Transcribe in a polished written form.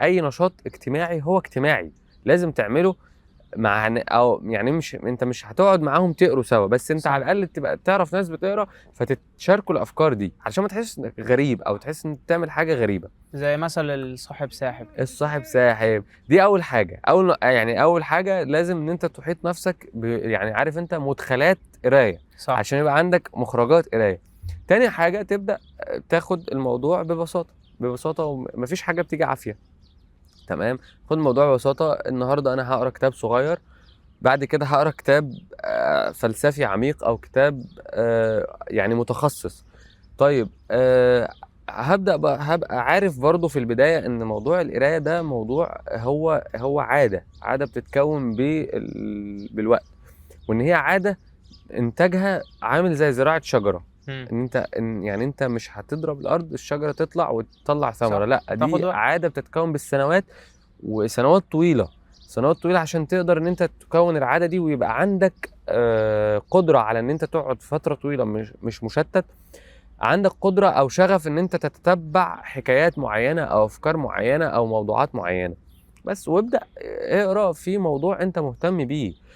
اي نشاط اجتماعي هو اجتماعي لازم تعمله مع او يعني مش انت مش هتقعد معاهم تقروا سوا، بس انت صح. على الاقل تبقى تعرف ناس بتقرا فتتشاركوا الافكار دي عشان ما تحسش انك غريب او تحس انك بتعمل حاجه غريبه. زي مثل الصاحب ساحب. الصاحب ساحب دي اول حاجه، اول حاجه لازم ان انت تحيط نفسك يعني عارف انت مدخلات قرايه صح. عشان يبقى عندك مخرجات قرايه. تاني حاجه تبدا تاخد الموضوع ببساطه، ببساطه ومفيش حاجه بتيجي عافيه. تمام، خد الموضوع ببساطه. النهارده انا هقرا كتاب صغير، بعد كده هقرا كتاب فلسفي عميق او كتاب يعني متخصص. طيب هبقى عارف برضو في البداية ان موضوع القراية ده موضوع هو عادة بتتكون بالوقت، وان هي عادة انتاجها عامل زي زراعة شجرة. مم. يعني انت مش هتضرب الارض الشجرة تطلع وتطلع ثمرة، صح. لا تاخد دي وقت. عادة بتتكون بالسنوات، وسنوات طويلة، سنوات طويلة عشان تقدر ان انت تكون العادة دي ويبقى عندك قدرة على ان انت تقعد فترة طويلة مش مشتت. عندك قدرة او شغف ان انت تتتبع حكايات معينة او افكار معينة او موضوعات معينة. بس وابدأ اقرا في موضوع انت مهتم بيه.